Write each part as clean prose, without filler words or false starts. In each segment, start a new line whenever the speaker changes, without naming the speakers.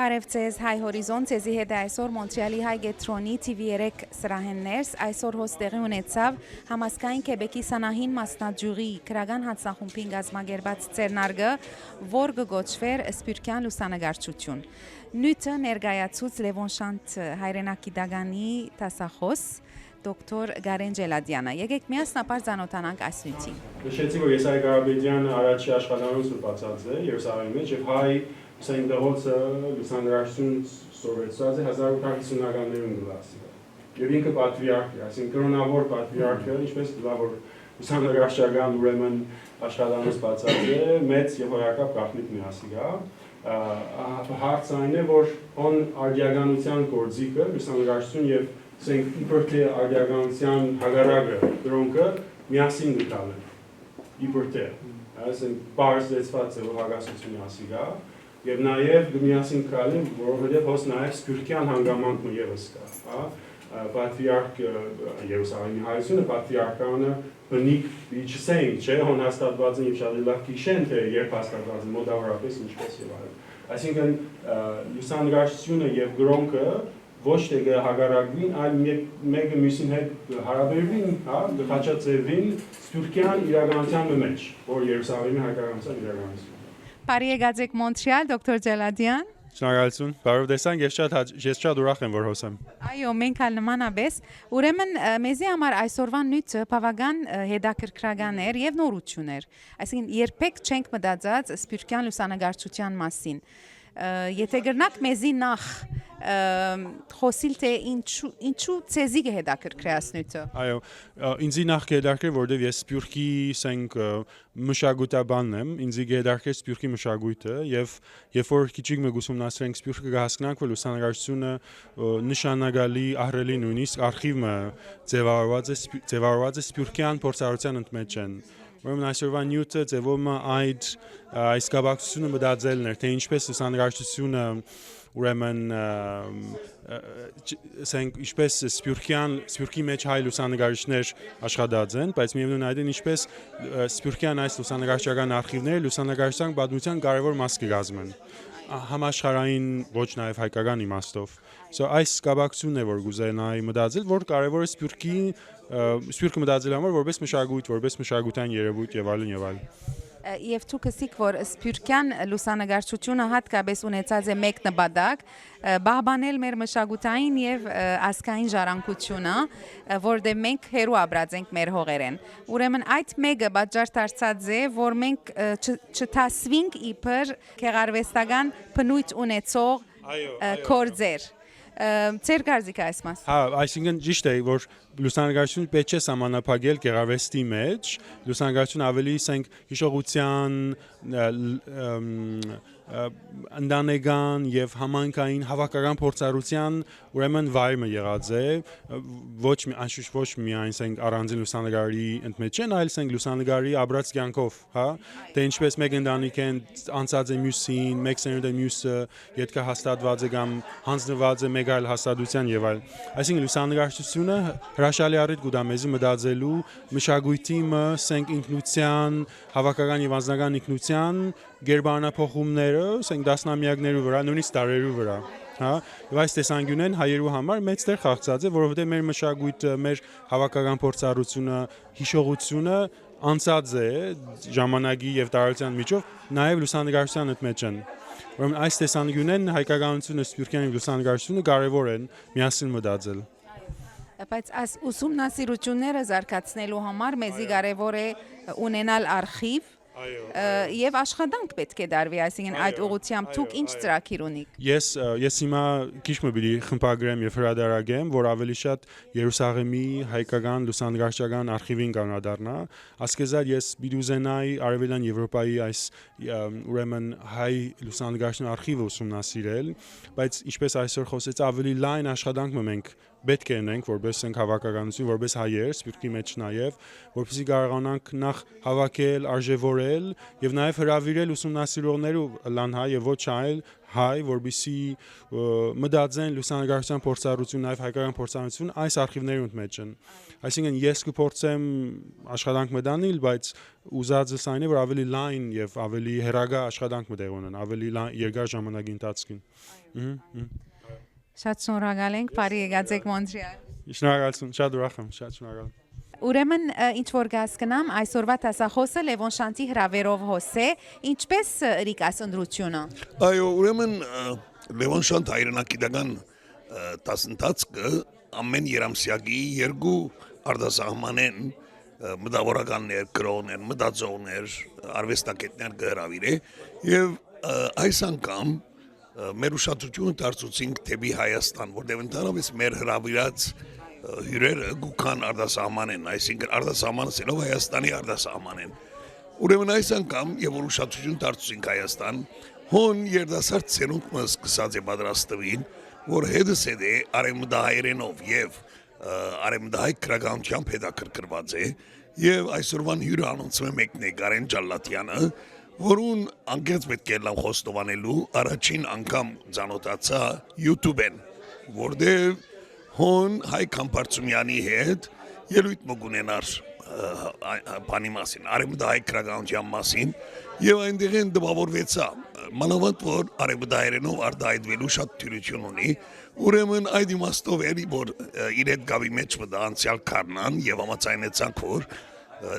Բարև ձեզ, Հայ Հորիզոն, ձեզի հետ է այսօր Մոնտրեալի Հայ Գետրոնի TV3 սրահեններս, այսօր հոս տեղի ունեցավ համազգային Քեբեկի սանահին մասնաճյուղի քրական հանձնախումբին գազմագերբած ձեռնարկը, որ կգոչվեր Սփյուռքյան լուսանկարչություն։ Նյութը ներկայացուց Լևոն Շանթ հայրենակի դագանի տասախոս Դոկտոր Գարեն Ջելադյանը։ Եկեք միասնապար ծանոթանանք այս նյութին։
Նշեցի, որ Եսայի Ղարաբեդյան առաջի աշխատանքից սուրբացած է Երուսաղեմի մեջ եւ հայ Սենդեղոցը լուսանկարչություն սովետացած է 1850-ականներում գլասի։ Եվ ինքը պատվիարք է, այսինքն կրոնավոր պատվիարքը, ինչպես լավ որ լուսանկարչական ուրեմն աշխատանքից բացած է, մեծ եւ հոյակապ գաղտնիք միասի գա։ Հարցը այն է, որ on արդիականության գործիքը լուսանկարչություն եւ ասենք իբր թե արդիականության հագարակը դրոնքը միասին գտալ են։ Իբր թե այսինքն բարձ դեցված է որ հագասություն միասի գա։ Եվ նաև միասին կալին, որովհետև հոս նաև Սփյուռքյան հանգամանքը ևս կա, հա, պատվիարք Երուսաղեմի հայությունը պատվիարքանը բնիկ չսենք, չէ, հոն հաստատված են եւ շատ լավ գիշեն, թե երբ հաստատված են մոտավորապես ինչպես եւ այլն։ Այսինքն լուսանկարչությունը եւ գրոնքը ոչ թե հագարակվին, այլ մեկը մյուսին հետ հարաբերվին, հա, գխաչածևին Սփյուռքյան իրականության մեջ, որ Երուսաղեմի հայկականության իրականություն։
Բարի եկած եք Մոնտրեալ, Դոկտոր Ջելադյան։
Շնորհակալություն։ Բարև տեսանք, ես շատ ուրախ եմ, որ հոսեմ։
Այո, մենք ալ նմանապես։ Ուրեմն մեզի համար այսօրվա նյութը բավական հետաքրքրական էր եւ նորություն էր։ Այսինքն երբեք չենք մտածած Սփյուռքյան լուսանկարչության մասին։ Եթե գրնակ մեզի նախ խոսիլ թե ինչու ցեզի կհետաքրքրեաս նյութը։
Այո, ինձի նախ կհետաքրքրի, որովհետև ես Սփյուռքի ասենք մշակութաբանն եմ, ինձի կհետաքրքրի Սփյուռքի մշակույթը եւ երբ որ քիչիկ մեկ ուսումնասիրենք Սփյուռքը կհասկանանք, որ լուսանկարչությունը նշանակալի ահռելի նույնիսկ արխիվը ձևավորված է Սփյուռքյան փորձառության ընդմեջ են։ Ուրեմն այսօրվա նյութը ձևում այդ կապակցությունը մտածելն էր, թե ինչպես լուսանկարչությունը ուրեմն ասենք ինչպես Սփյուռքի մեջ հայ լուսանկարիչներ աշխատած են, բայց միևնույն այդին ինչպես Սփյուռքյան այս լուսանկարչական արխիվները լուսանկարչության պատմության կարևոր մաս կկազմեն համաշխարհային ոչ նաև հայկական իմաստով։ Այս կապակցությունն է որ գուզենայի մտածել, որ կարևոր է Սփյուռքը մտածել համար որպես մշակույթ, որպես մշակութային երևույթ եւ այլն եւ այլն։
Եվ դուք ասիք, որ Սփյուռքյան լուսանկարչությունը հատկապես ունեցած է մեկ նպատակ, բահբանել մեր մշակութային եւ ազգային ժառանգությունը, որտեղ մենք հերու ապրած ենք մեր հողերեն։ Ուրեմն այդ մեկը պատճառ դարձած է, որ մենք չտասվենք իբր քեղարվեստական բնույթ ունեցող կորձեր։ Ձեր կարծիքը այս մաս։
Հա, այսինքն ճիշտ է, որ լուսանկարչությունը պետք է սահմանափակել գեղարվեստի մեջ, լուսանկարչությունը ավելի ասենք հիշողության, ընտանեկան եւ համայնքային հավաքական փորձառության ուրեմն վայրը եղած է, ոչ միայն ասենք առանձին լուսանկարի ընդմեջ են, այլ ասենք լուսանկարի ապրած կյանքով, հա, թե ինչպես մեկ ընտանիք են անցած է մյուսին, մեկ սերունդ է մյուսը, յետքը հաստատված է կամ հանձնված է մեկ այլ հաստատության եւ այլն։ Այսինքն լուսանկարչությունը հրաշալի առիթ կուտա մեզի մտածելու մշակույթի ասենք ինքնության, հավաքական եւ անձնական ինքնության գերբանափոխումները, ասենք դասնամյակներու վրա, նույնիսկ տարերու վրա, հա, եւ այս տեսանկյունեն հայերու համար մեծ տեղ խաղացած է, որովհետեւ մեր մշակույթը, մեր հավաքական փորձառությունը, հիշողությունը անցած է ժամանակի եւ տարածության միջով, նաեւ լուսանկարչության ընդմեջ են։ Ուրեմն այս տեսանկյունեն հայկականությունը, Սփյուռքյան լուսանկարչությունը կարեւոր են միասին մտածել։
Բայց այս ուսումնասիրությունները զարգացնելու համար մեզի կարևոր է ունենալ արխիվ եւ աշխատանք պետք է դարվի, այսինքն այդ ուղղությամբ դուք ինչ ծրագիր ունիք։
Ես հիմա քիչ մը խմբագրեմ եւ հրադարագեմ, որ ավելի շատ Երուսաղեմի հայկական լուսանկարչական արխիվին կանադառնա։ Ասկեզար ես բիդուզենայի Արևելյան Եվրոպայի այս ուրեմն հայ լուսանկարչական արխիվը ուսումնասիրել, բայց ինչպես այսօր խոսեց ավելի լայն աշխատանք մենք պետք է ունենք որպես հավաքականություն, որպես հայեր, սպիրկի մեջ նաև, որպեսզի կարողանանք նախ հավաքել, արժևորել եւ նաև հրավիրել ուսումնասիրողներ ու լան հայ եւ ոչ հայ, որպեսզի մտածեն լուսանկարչության փորձառություն, նաև հայկական փորձառություն այս արխիվների մեջ են։ Այսինքն ես կփորձեմ աշխատանք մտանել, բայց ուզածս այն է, որ ավելի լայն եւ ավելի հերագա աշխատանք մտեղ ունեն, ավելի երկար ժամանակի ընթացքին։
Շատ շնորհակալ ենք, բարի եկած եք Մոնտրեալ։
Շնորհակալություն, շատ ուրախ եմ, շատ շնորհակալ։
Ուրեմն ինչ որ գասկնամ այսօրվա տասախոսը Լևոն Շանտի հրավերով հոսե, ինչպես ըրիկ ասնդրությունը։
Այո, ուրեմն Լևոն Շանտ հայրենագիտական դասընթացքը ամեն երամսյակի երկու արտասահմանեն մտավորականներ, կրողներ, մտածողներ, արվեստագետներ կհրավիրե եւ այս անգամ մեր ուշադրությունը դարձուցինք դեպի Հայաստան, որտեղ ընդհանրապես մեր հրավիրած հյուրերը գուքան արտասահմանեն, այսինքն արտասահմանը սելով Հայաստանի արտասահմանեն։ Ուրեմն այս անգամ եւ որ ուշադրություն դարձուցինք Հայաստան, հոն երդասարդ ցերունքը սկսած է պատրաստվին, որ հետս է արեմդահայերենով եւ արեմդահայ քրագանությամբ հետաքրքրված է եւ այսօրվան հյուրը անոնցում է մեկն է Գարեն Ջալլատյանը, որուն անկեղծ պետք է լավ խոստովանելու առաջին անգամ ծանոթացա YouTube-ին, որտեղ հոն Հայ Կամբարձումյանի հետ ելույթ մգունենար բանի մասին, արեմդահայ քրագանության մասին եւ այնտեղ են դպավորվեցա մանավանդ որ արեմդահայերենով արտահայտվելու շատ թյուրություն ունի, ուրեմն այդ իմաստով էլի որ իր հետ գավի մեջ մտա անցյալ քարնան եւ համաձայնեցանք որ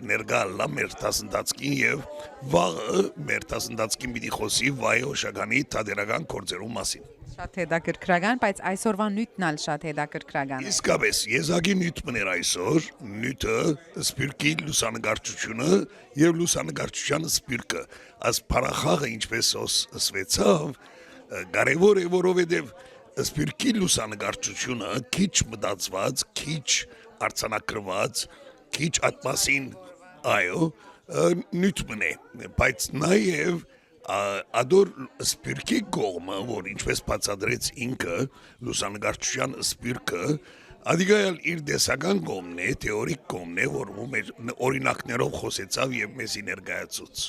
ներկա լա մեր դասընթացքին եւ վաղը մեր դասընթացքին պիտի խոսի Վայ Օշականի թատերական գործերու մասին։
Շատ հետաքրքրական, բայց այսօրվա նյութն ալ շատ հետաքրքրական է։
Իսկապես, եզակի նյութն էր այսօր, նյութը սպիրկի լուսանկարչությունը եւ լուսանկարչության սպիրկը։ Այս փարախաղը ինչպես ասվեցավ, կարևոր է որովհետեւ սպիրկի լուսանկարչությունը քիչ մտածված, քիչ արձանագրված, քիչ ատմասին, այո, նյութն է, բայց նաեւ ադոր սպիրկի կողմը, որ ինչպես բացատրեց ինքը լուսանկարչության սպիրկը, ադիգայալ իր դեսական կողմն է, թեորիկ կողմն է, որ մեր օրինակներով խոսեցավ եւ մեզի ներկայացուց։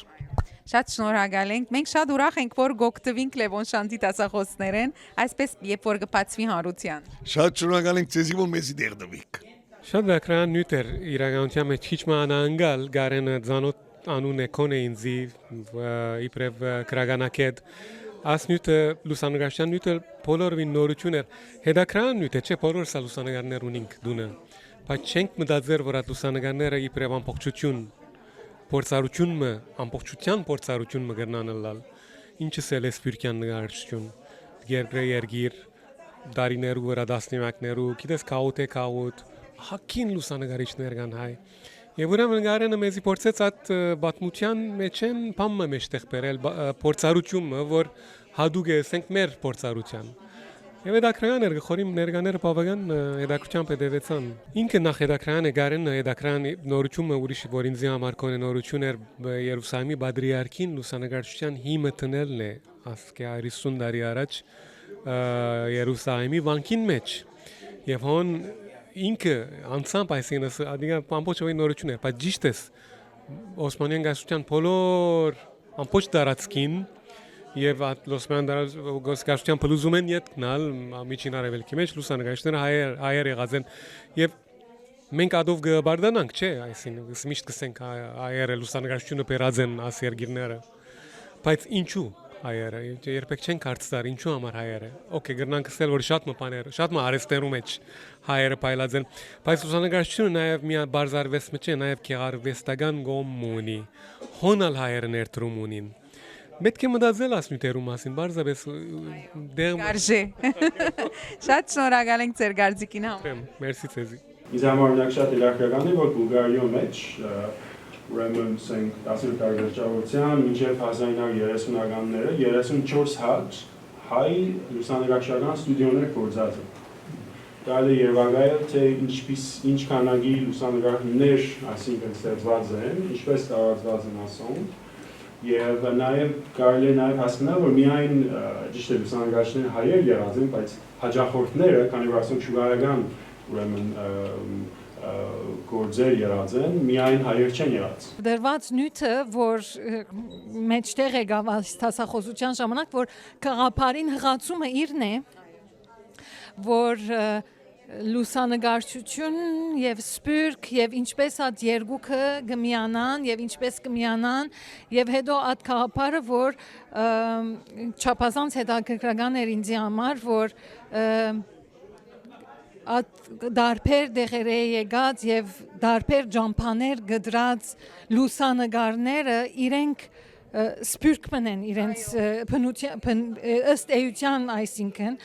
Շատ շնորհակալ ենք։ Մենք շատ ուրախ ենք, որ գոկտվինք Լևոն Շանտի տասախոսներեն, այսպես երբ որ կբացվի հանրության։
Շատ շնորհակալ ենք ձեզի, որ մեզի դեղդվիք։
Շատ բակրան նյութեր իրականության մեջ քիչ մանանգալ Գարենը ծանոթ անուն է կոնե ինձի իբրև քրագանակետ աս նյութը լուսանկարչության նյութը բոլորովին նորություն էր հետաքրքրան նյութ է չէ բոլոր սա լուսանկարներ ունենք դունը բայց չենք մտածել որ այդ լուսանկարները իբրև ամբողջություն փորձառությունը ամբողջության փորձառությունը կգնանալ ինչս է սպիրկյան նկարչություն երգիր դարիներու վրա դասնյակներու գիտես քաոտ հակին լուսանկարիչներ կան հայ եւ ուրեմն Գարենը մեզի փորձեց այդ բաթմության մեջ են բամը մեջտեղ բերել փորձառությունը որ հադուկ է ասենք մեր փորձառության եւ հետաքրքրան էր գխորիմ ներկաները բավական հետաքրքրությամբ հետևեցան ինքը նախ հետաքրքրան է Գարենը հետաքրքրան նորությունը ուրիշ որ ինձ համար կոնե նորություն էր Երուսաղեմի բադրիարքին լուսանկարչության հիմը տնելն է ասկե 50 տարի առաջ Երուսաղեմի վանքին մեջ եւ հոն ինքը անցամբ այսինքն ադիգա ամբողջովին նորություն է, բայց ճիշտ է Օսմանյան գասության բոլոր ամբողջ տարածքին եւ Օսմանյան գասության փլուզում են յետքնալ միջին արևելքի մեջ լուսանկարիչները հայեր եղած են եւ մենք ադով գբարդանանք, չէ, այսինքն միշտ կսենք հայերը լուսանկարիչությունը բերած են աս երգիրները, բայց ինչու հայերը երբեք չեն կարծար ինչու համար հայերը օքեյ գրնանք ասել որ շատ մտաներ շատ արեստերու մեջ հայերը փայլած են բայց լուսանկարչությունը նաեւ մի բարձարվեստ չէ նաեւ գեղարվեստական գոմ ունի հոնալ հայերը ներդրում ունին պետք է մտածել ասնյութերու մասին բարձրապես
Գարժե շատ շնորհակալ ենք ձեր գարձիկին համար
մերսի ցեզի
Ինձ համար օրինակ շատ իրական է որ Բուլղարիո մեջ ուրեմն ասենք 10 տարի վերջավորության մինչև 1930-ականները 34 հատ հայ լուսանկարչական ստուդիոներ գործած են։ Դա երևակայել թե ինչ քանակի լուսանկարներ, այսինքն ստեղծված են, ինչպես տարածված են ասում, եւ նաեւ կարելի է նաեւ հասկանալ, որ միայն ճիշտ է լուսանկարիչները հայեր եղած են, բայց հաջախորդները, քանի որ ասենք շուգարական ուրեմն գործեր եղած են, միայն հայեր չեն եղած։
Դրված նյութը, որ մեջտեղ եկավ ստասախոսության ժամանակ, որ գաղափարին հղացումը իրն է, որ լուսանկարչություն եւ սպյուրք եւ ինչպես այդ երկուքը գմիանան եւ ինչպես կմիանան եւ հետո այդ գաղափարը, որ չափազանց հետաքրքրական էր ինձ համար, որ դարբեր դեղերը եկած եւ դարբեր ջամփաներ գդրած լուսանկարները իրենք սպյուրք մնեն իրենց ըստ էության, այսինքն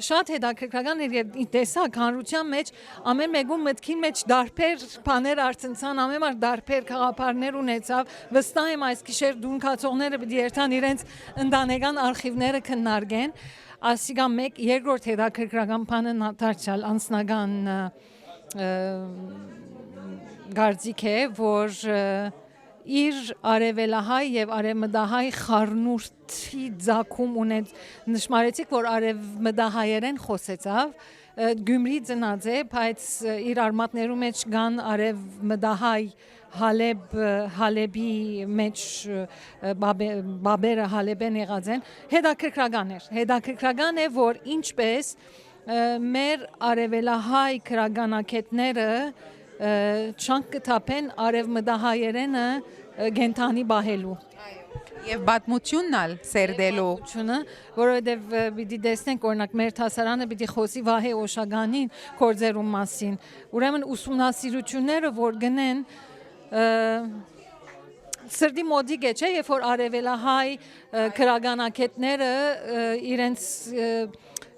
շատ հետաքրքրական էր եւ տեսակ հանրության մեջ ամեն մեկում մտքի մեջ դարբեր բաներ արցնցան, ամեն մար դարբեր խաղապարներ ունեցավ, վստահ եմ այս գիշեր դունքացողները պիտի երթան իրենց ընտանեկան արխիվները քննարկեն, ասիկա մեկ երկրորդ հետաքրքրական բանը դարձյալ անձնական գարձիկ է, որ իր արևելահայ եւ արևմտահայ խառնուրդի ձակում ունեց նշмарեցիք, որ արևմտահայերեն խոսեցավ, Գյումրի ծնած է, բայց իր արմատներու մեջ կան արևմտահայ Հալեբի մեջ բաբերը Հալեբեն եղած են, հետաքրքրական է, որ ինչպես մեր արևելահայ քրագանակետները չանք կթափեն արևմտահայերենը գենթանի բահելու
Եվ պատմությունն ալ սերդելու
որովհետև պիտի տեսնենք օրինակ մեր հասարանը պիտի խոսի Վահե Օշագանին կորձերու մասին ուրեմն ուսումնասիրությունները որ գնեն սրդի մոդիկ է չէ երբ որ արևելահայ քրագանակետները իրենց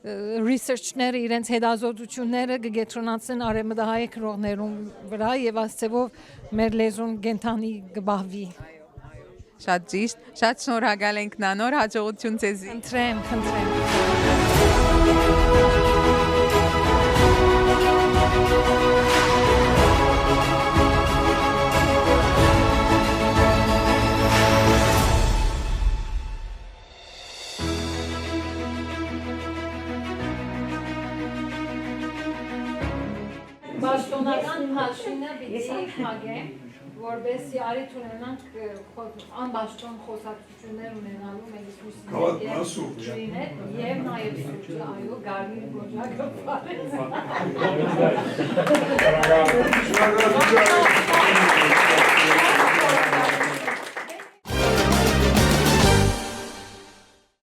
research-ները իրենց հետազոտությունները կգետրոնացնեն արևմտահայ քրողներուն վրա եւ ասցեւով մեր լեզուն գենթանի կբահվի
Շատ ճիշտ, շատ շնորհակալ ենք Նանոր, հաջողություն ձեզի
Խնդրեմ Բաշտոնական հաշվինը պիտի հագեմ, որբեսի արիթ ունենանք անբաշտոն խոսակցություններ ունենալու մեկից մյուսի հետ եւ նաեւ սուրճը, այո, գարմիր գոջակը